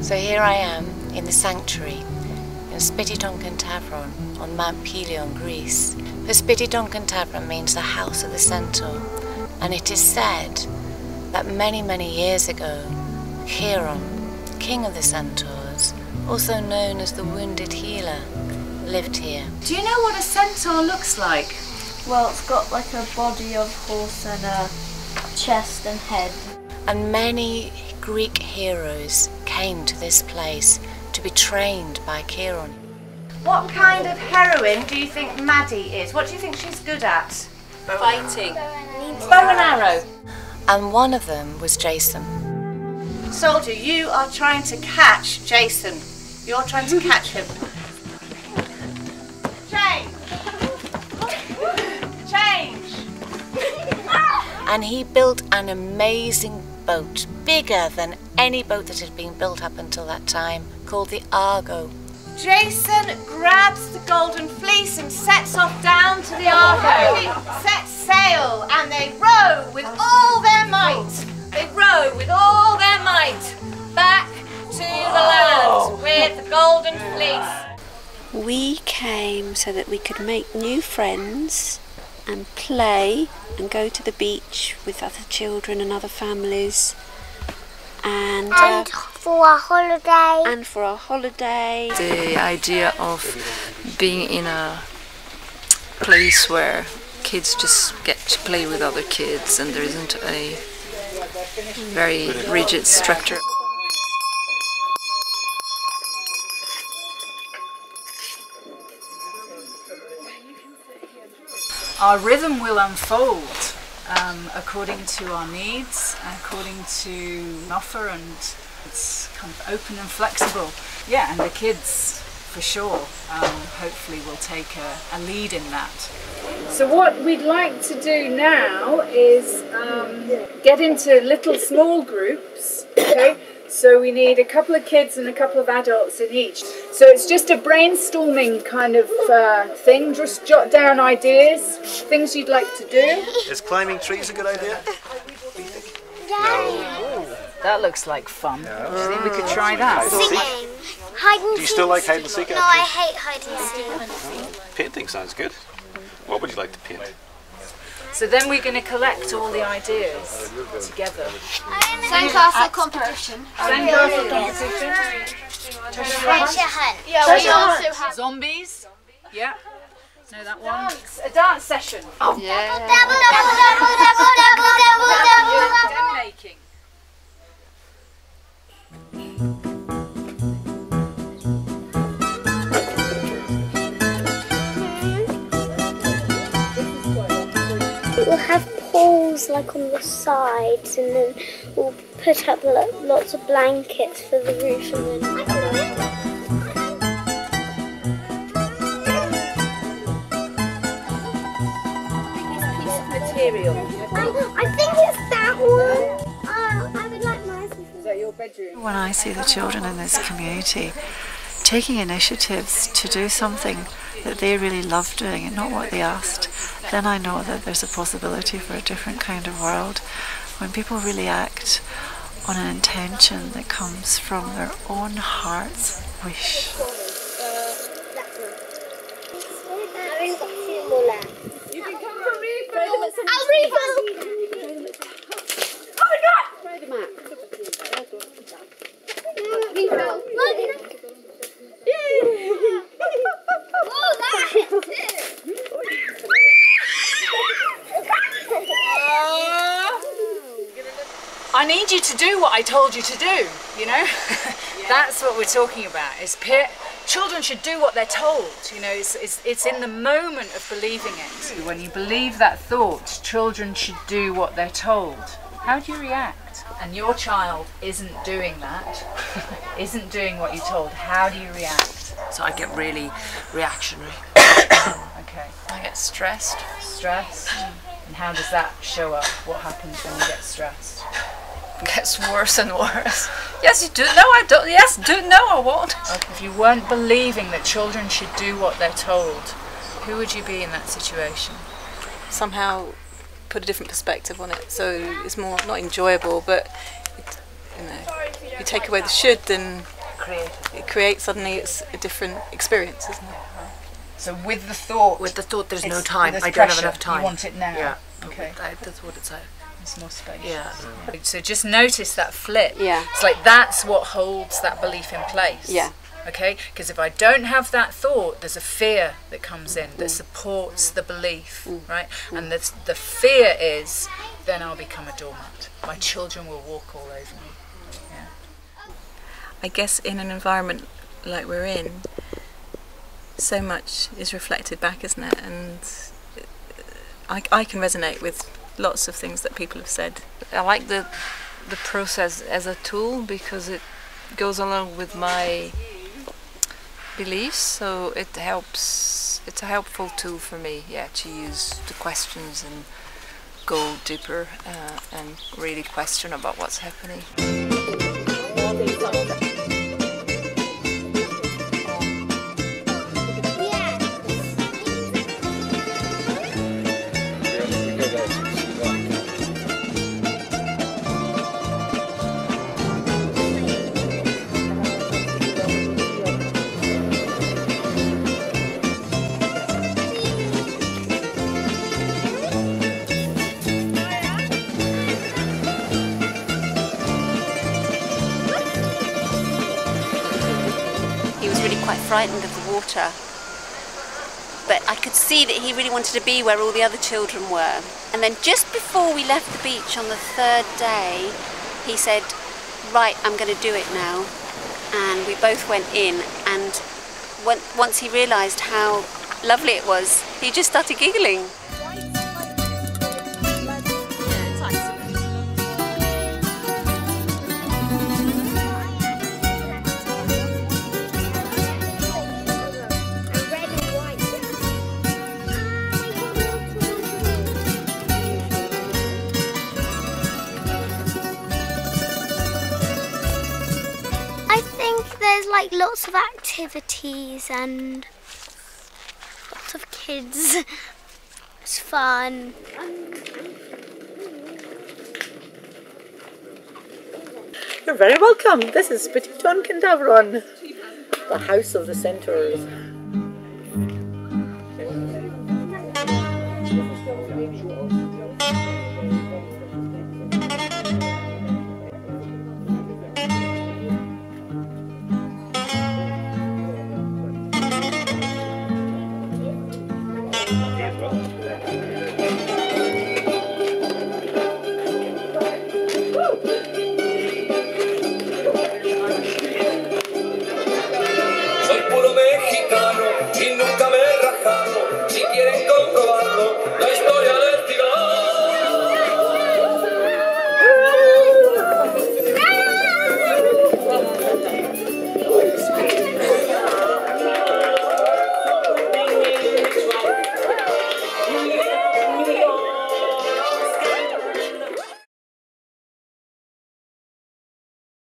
So here I am in the sanctuary in Spitidonkan Tavron on Mount Pelion, Greece. For Spitidonkan Tavron means the house of the centaur, and it is said that many, many years ago, Chiron, king of the centaurs, also known as the wounded healer, lived here. Do you know what a centaur looks like? Well, it's got like a body of horse and a chest and head. And many Greek heroes came to this place to be trained by Chiron. What kind of heroine do you think Maddie is? What do you think she's good at? Fighting. Bow and arrow. And one of them was Jason. Soldier, you are trying to catch Jason. You're trying to catch him. Change! Change! And he built an amazing boat, bigger than any boat that had been built up until that time, called the Argo. Jason grabs the golden fleece and sets off down to the Argo. Sets sail and they row with all their might. They row with all their might back to the land with the golden fleece. We came so that we could make new friends and play and go to the beach with other children and other families. And for a holiday. And for a holiday. The idea of being in a place where kids just get to play with other kids and there isn't a very rigid structure. Our rhythm will unfold according to our needs, according to an offer, and it's kind of open and flexible. Yeah, and the kids, for sure, hopefully will take a lead in that. So what we'd like to do now is get into little small groups, okay? So we need a couple of kids and a couple of adults in each. So it's just a brainstorming kind of thing. Just jot down ideas, things you'd like to do. Is climbing trees a good idea? What do you think? No. That looks like fun. Do you think we could try that? Singing. Hide and seek. Do you still like hide and seek? No, I hate hide and seek. Painting sounds good. What would you like to paint? So then we're going to collect all the ideas together. Sandcastle competition. Sandcastle competition. Treasure hunt. Yeah, we also have zombies. Yeah. Know that one? A dance session. Oh. Yeah. Den making. We'll have poles like on the sides, and then we'll put up lots of blankets for the roof, and then Piece of material. I think it's that one. I would like nice. Is that your bedroom? When I see the children in this community taking initiatives to do something that they really love doing and not what they asked, then I know that there's a possibility for a different kind of world. When people really act on an intention that comes from their own heart's wish. You can come for refill. I'll refill. Oh my God! Throw them out. Refill. Oh, that hits it. I need you to do what I told you to do, you know? That's what we're talking about, is children should do what they're told, you know, it's in the moment of believing it. When you believe that thought, children should do what they're told. How do you react? And your child isn't doing that, isn't doing what you told. How do you react? So I get really reactionary. Okay. I get stressed. Stressed? And how does that show up? What happens when you get stressed? It gets worse and worse. Yes, you do. No, I don't. Yes, do. No, I won't. Okay. If you weren't believing that children should do what they're told, who would you be in that situation? Somehow put a different perspective on it, so it's more not enjoyable, but you know, you take away the should, then it creates suddenly it's a different experience, isn't it? So with the thought, there's no time. There's I don't have pressure. enough time. You want it now. Yeah. Okay. That's what it's like. It's more spacious. Yeah. So just notice that flip. Yeah. It's like that's what holds that belief in place. Yeah. Okay? Because if I don't have that thought, there's a fear that comes in that supports the belief, right? And the fear is, then I'll become a doormat. My children will walk all over me. Yeah. I guess in an environment like we're in, so much is reflected back, isn't it? And I can resonate with lots of things that people have said. I like the process as a tool because it goes along with my beliefs, so it helps. It's a helpful tool for me, to use the questions and go deeper and really question about what's happening. Frightened of the water, but I could see that he really wanted to be where all the other children were. And then just before we left the beach on the third day, he said, right, I'm going to do it now. And we both went in, and once he realised how lovely it was, he just started giggling. There's like lots of activities and lots of kids. It's fun. You're very welcome. This is Petit Centaveron, the house of the centaurs.